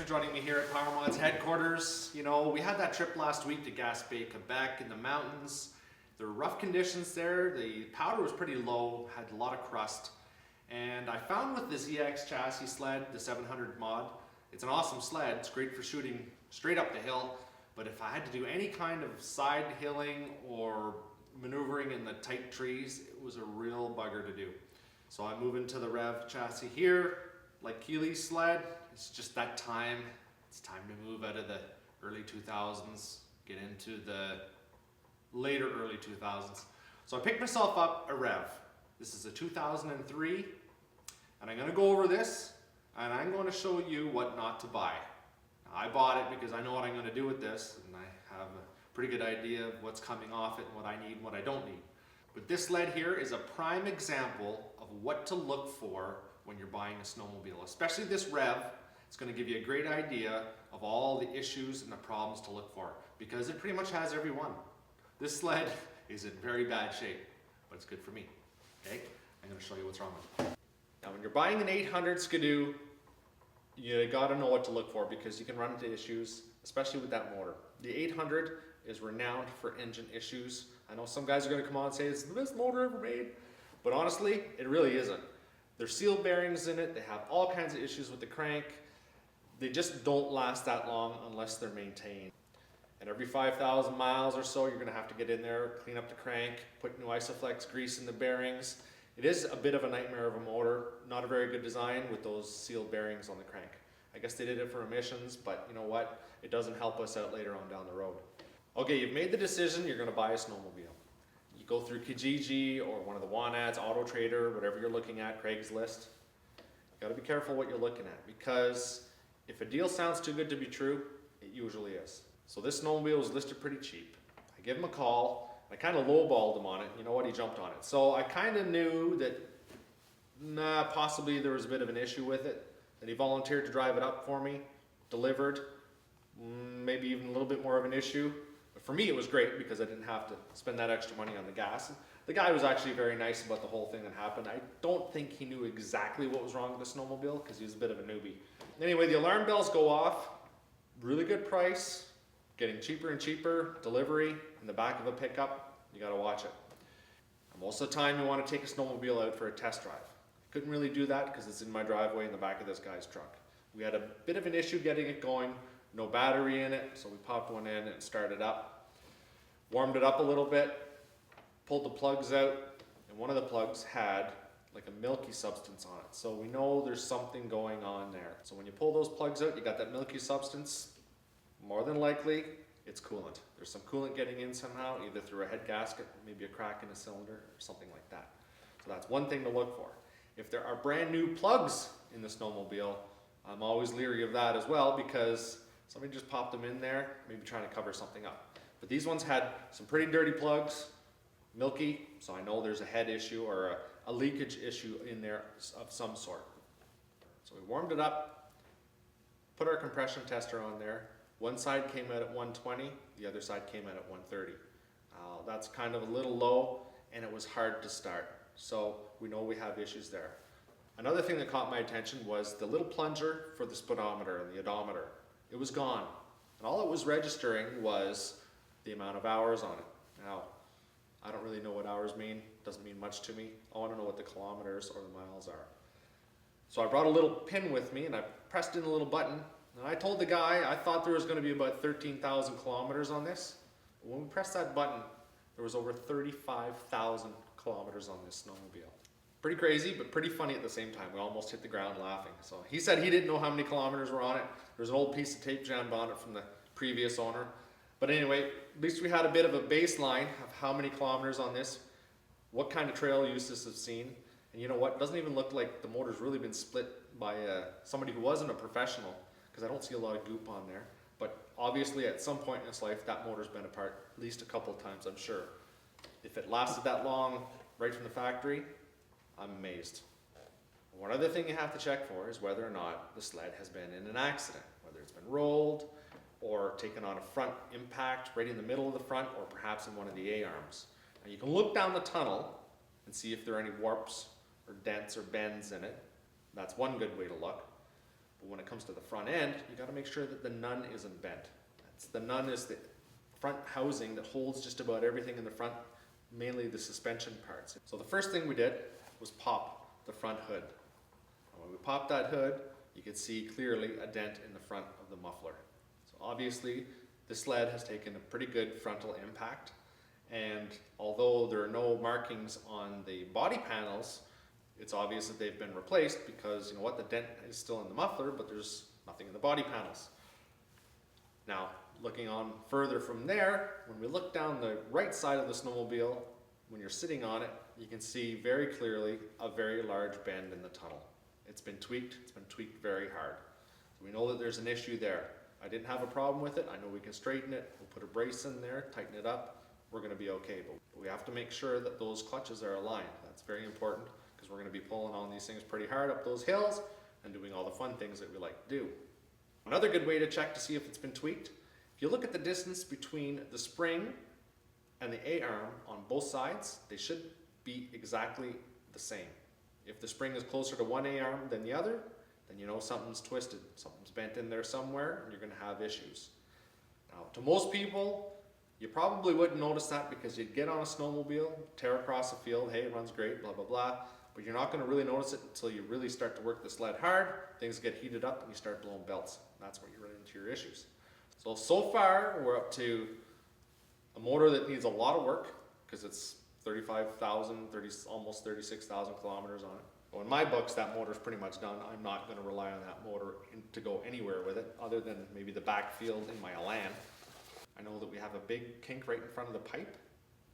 joining me here at PowerModz headquarters. You know, we had that trip last week to Gaspé, Quebec in the mountains. There were rough conditions there. The powder was pretty low, had a lot of crust. And I found with this EX chassis sled, the 700 mod, it's an awesome sled. It's great for shooting straight up the hill. But if I had to do any kind of side hilling or maneuvering in the tight trees, it was a real bugger to do. So I move into the Rev chassis here, like Keely's sled. It's just that time. It's time to move out of the early 2000s, get into the later early 2000s. So I picked myself up a Rev. This is a 2003, and I'm going to go over this, and I'm going to show you what not to buy. Now, I bought it because I know what I'm going to do with this, and I have a pretty good idea of what's coming off it and what I need and what I don't need. But this sled here is a prime example of what to look for when you're buying a snowmobile, especially this Rev. It's going to give you a great idea of all the issues and the problems to look for, because it pretty much has every one. This sled is in very bad shape, but it's good for me. Okay, I'm going to show you what's wrong with it. Now, when you're buying an 800 Skidoo, you got to know what to look for because you can run into issues, especially with that motor. The 800 is renowned for engine issues. I know some guys are going to come on and say it's the best motor ever made, but honestly, it really isn't. There's seal bearings in it. They have all kinds of issues with the crank. They just don't last that long unless they're maintained. And every 5,000 miles or so, you're going to have to get in there, clean up the crank, put new Isoflex grease in the bearings. It is a bit of a nightmare of a motor, not a very good design with those sealed bearings on the crank. I guess they did it for emissions, but you know what? It doesn't help us out later on down the road. Okay, you've made the decision you're going to buy a snowmobile. You go through Kijiji or one of the WANads, Auto Trader, whatever you're looking at, Craigslist. You got to be careful what you're looking at because if a deal sounds too good to be true, it usually is. So this snowmobile was listed pretty cheap. I give him a call. I kind of lowballed him on it. You know what? He jumped on it. So I kind of knew that possibly there was a bit of an issue with it. And he volunteered to drive it up for me, delivered. Maybe even a little bit more of an issue. But for me, it was great because I didn't have to spend that extra money on the gas. The guy was actually very nice about the whole thing that happened. I don't think he knew exactly what was wrong with the snowmobile because he was a bit of a newbie. Anyway, the alarm bells go off. Really good price. Getting cheaper and cheaper, delivery in the back of a pickup, you gotta watch it. And most of the time you wanna take a snowmobile out for a test drive. Couldn't really do that because it's in my driveway in the back of this guy's truck. We had a bit of an issue getting it going, no battery in it, so we popped one in and started up. Warmed it up a little bit, pulled the plugs out, and one of the plugs had like a milky substance on it. So we know there's something going on there. So when you pull those plugs out, you got that milky substance. More than likely, it's coolant. There's some coolant getting in somehow, either through a head gasket, maybe a crack in a cylinder, or something like that. So that's one thing to look for. If there are brand new plugs in the snowmobile, I'm always leery of that as well because somebody just popped them in there, maybe trying to cover something up. But these ones had some pretty dirty plugs, milky, so I know there's a head issue or a leakage issue in there of some sort. So we warmed it up, put our compression tester on there. One side came out at 120, the other side came out at 130. That's kind of a little low and it was hard to start. So we know we have issues there. Another thing that caught my attention was the little plunger for the speedometer and the odometer. It was gone. And all it was registering was the amount of hours on it. Now, I don't really know what hours mean. It doesn't mean much to me. I want to know what the kilometers or the miles are. So I brought a little pin with me and I pressed in a little button. And I told the guy I thought there was going to be about 13,000 kilometers on this. When we pressed that button, there was over 35,000 kilometers on this snowmobile. Pretty crazy, but pretty funny at the same time. We almost hit the ground laughing. So he said he didn't know how many kilometers were on it. There's an old piece of tape jammed on it from the previous owner. But anyway, at least we had a bit of a baseline of how many kilometers on this, what kind of trail use this has seen. And you know what? It doesn't even look like the motor's really been split by somebody who wasn't a professional, because I don't see a lot of goop on there. But obviously at some point in its life, that motor's been apart at least a couple of times, I'm sure. If it lasted that long right from the factory, I'm amazed. One other thing you have to check for is whether or not the sled has been in an accident, whether it's been rolled or taken on a front impact right in the middle of the front or perhaps in one of the A-arms. Now you can look down the tunnel and see if there are any warps or dents or bends in it. That's one good way to look. But when it comes to the front end, you got to make sure that the nun isn't bent. The nun is the front housing that holds just about everything in the front, mainly the suspension parts. So the first thing we did was pop the front hood. And when we popped that hood, you could see clearly a dent in the front of the muffler. So obviously, the sled has taken a pretty good frontal impact. And although there are no markings on the body panels, it's obvious that they've been replaced because, you know what, the dent is still in the muffler, but there's nothing in the body panels. Now, looking on further from there, when we look down the right side of the snowmobile, when you're sitting on it, you can see very clearly a very large bend in the tunnel. It's been tweaked very hard. So we know that there's an issue there. I didn't have a problem with it. I know we can straighten it. We'll put a brace in there, tighten it up. We're gonna be okay, but we have to make sure that those clutches are aligned. That's very important because we're gonna be pulling on these things pretty hard up those hills and doing all the fun things that we like to do. Another good way to check to see if it's been tweaked, if you look at the distance between the spring and the A-arm on both sides, they should be exactly the same. If the spring is closer to one A-arm than the other, then you know something's twisted, something's bent in there somewhere, and you're gonna have issues. Now, to most people, you probably wouldn't notice that because you'd get on a snowmobile, tear across a field, hey, it runs great, blah, blah, blah, but you're not gonna really notice it until you really start to work the sled hard, things get heated up, and you start blowing belts. That's where you run into your issues. So far, we're up to a motor that needs a lot of work because it's 35,000, almost 36,000 kilometers on it. Well, in my books, that motor's pretty much done. I'm not going to rely on that motor to go anywhere with it, other than maybe the backfield in my Elan. I know that we have a big kink right in front of the pipe.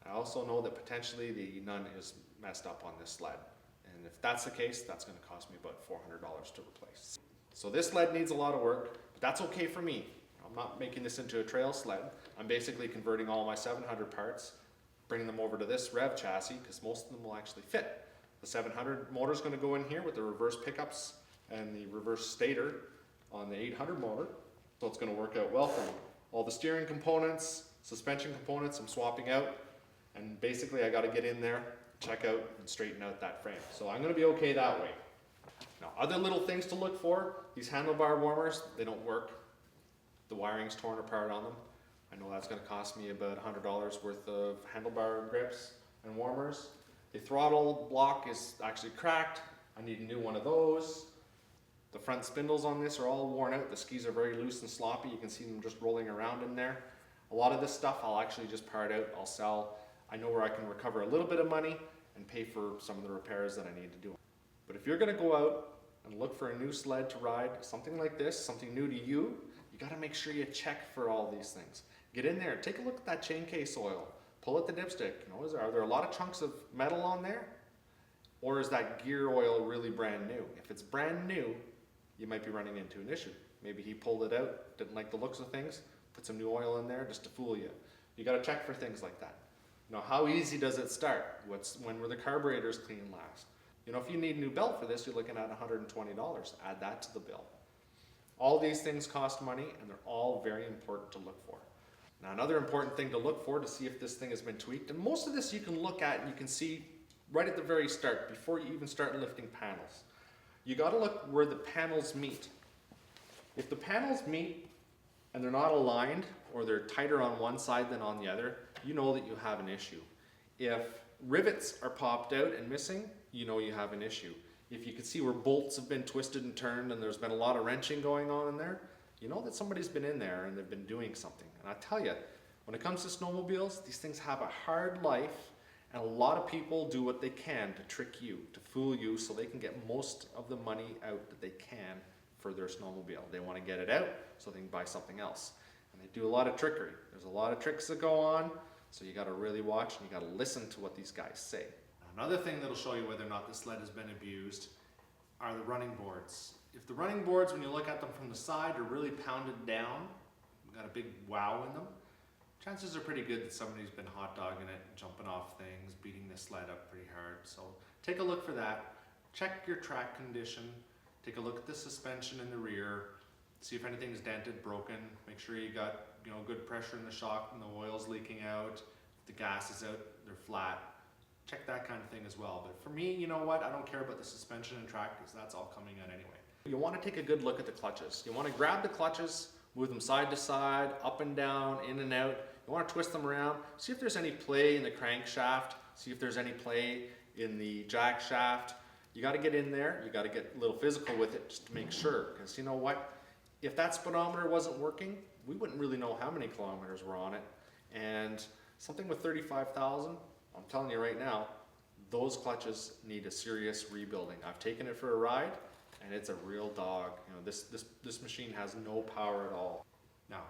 I also know that potentially the nun is messed up on this sled. And if that's the case, that's going to cost me about $400 to replace. So this sled needs a lot of work, but that's okay for me. I'm not making this into a trail sled. I'm basically converting all my 700 parts, bringing them over to this Rev chassis because most of them will actually fit. The 700 motor is going to go in here with the reverse pickups and the reverse stator on the 800 motor, so it's going to work out well for me. All the steering components, suspension components I'm swapping out, and basically I got to get in there, check out and straighten out that frame. So I'm going to be okay that way. Now, other little things to look for, these handlebar warmers, they don't work. The wiring's torn apart on them. I know that's going to cost me about $100 worth of handlebar grips and warmers. The throttle block is actually cracked. I need a new one of those. The front spindles on this are all worn out. The skis are very loose and sloppy. You can see them just rolling around in there. A lot of this stuff I'll actually just part out. I'll sell. I know where I can recover a little bit of money and pay for some of the repairs that I need to do. But if you're going to go out and look for a new sled to ride, something like this, something new to you, you got to make sure you check for all these things. Get in there, take a look at that chain case oil, pull at the dipstick. You know, are there a lot of chunks of metal on there? Or is that gear oil really brand new? If it's brand new, you might be running into an issue. Maybe he pulled it out, didn't like the looks of things, put some new oil in there just to fool you. You got to check for things like that. You know, how easy does it start? When were the carburetors clean last? You know, if you need a new belt for this, you're looking at $120. Add that to the bill. All these things cost money, and they're all very important to look for. Now, another important thing to look for to see if this thing has been tweaked, and most of this you can look at and you can see right at the very start, before you even start lifting panels. You got to look where the panels meet. If the panels meet and they're not aligned, or they're tighter on one side than on the other, you know that you have an issue. If rivets are popped out and missing, you know you have an issue. If you can see where bolts have been twisted and turned and there's been a lot of wrenching going on in there, you know that somebody's been in there and they've been doing something. And I tell you, when it comes to snowmobiles, these things have a hard life, and a lot of people do what they can to trick you, to fool you, so they can get most of the money out that they can for their snowmobile. They want to get it out so they can buy something else. And they do a lot of trickery. There's a lot of tricks that go on, so you got to really watch and you got to listen to what these guys say. Another thing that'll show you whether or not the sled has been abused are the running boards. If the running boards, when you look at them from the side, are really pounded down, got a big wow in them, chances are pretty good that somebody's been hot dogging it, jumping off things, beating the sled up pretty hard. So take a look for that. Check your track condition. Take a look at the suspension in the rear. See if anything's dented, broken. Make sure you got good pressure in the shock and the oil's leaking out. If the gas is out, they're flat. check that kind of thing as well. But for me, you know what? I don't care about the suspension and track because that's all coming out anyway. You want to take a good look at the clutches. You want to grab the clutches, move them side to side, up and down, in and out. You want to twist them around, see if there's any play in the crankshaft, see if there's any play in the jack shaft. You got to get in there, you got to get a little physical with it just to make sure, because you know what? If that speedometer wasn't working, we wouldn't really know how many kilometers were on it. And something with 35,000, I'm telling you right now, those clutches need a serious rebuilding. I've taken it for a ride, and it's a real dog. You know, this machine has no power at all. Now,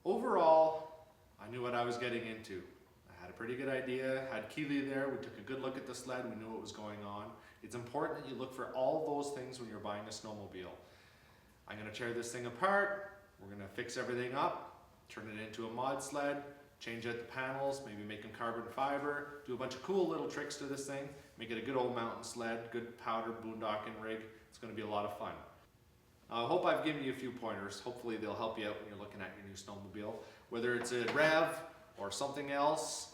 overall, I knew what I was getting into. I had a pretty good idea, had Keely there, we took a good look at the sled, we knew what was going on. It's important that you look for all those things when you're buying a snowmobile. I'm gonna tear this thing apart, we're gonna fix everything up, turn it into a mod sled, change out the panels, maybe make them carbon fiber, do a bunch of cool little tricks to this thing, make it a good old mountain sled, good powder boondocking rig. It's gonna be a lot of fun. I hope I've given you a few pointers. Hopefully they'll help you out when you're looking at your new snowmobile. Whether it's a Rev or something else,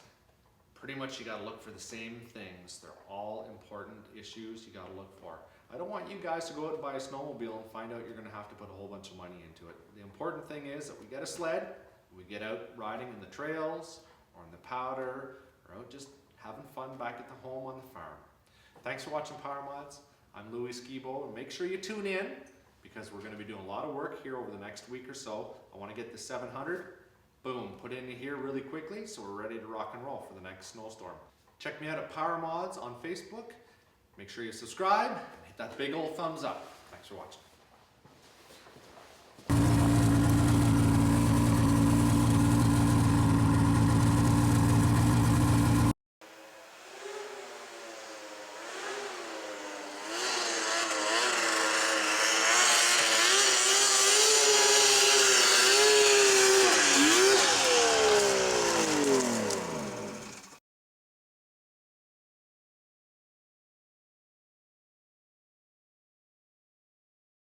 pretty much you gotta look for the same things. They're all important issues you gotta look for. I don't want you guys to go out and buy a snowmobile and find out you're gonna have to put a whole bunch of money into it. The important thing is that we get a sled, we get out riding in the trails or in the powder, or out just having fun back at the home on the farm. Thanks for watching PowerModz. I'm Louis Skidoo, and make sure you tune in, because we're going to be doing a lot of work here over the next week or so. I want to get the 700, boom, put in here really quickly so we're ready to rock and roll for the next snowstorm. Check me out at PowerModz on Facebook. Make sure you subscribe and hit that big old thumbs up. Thanks for watching.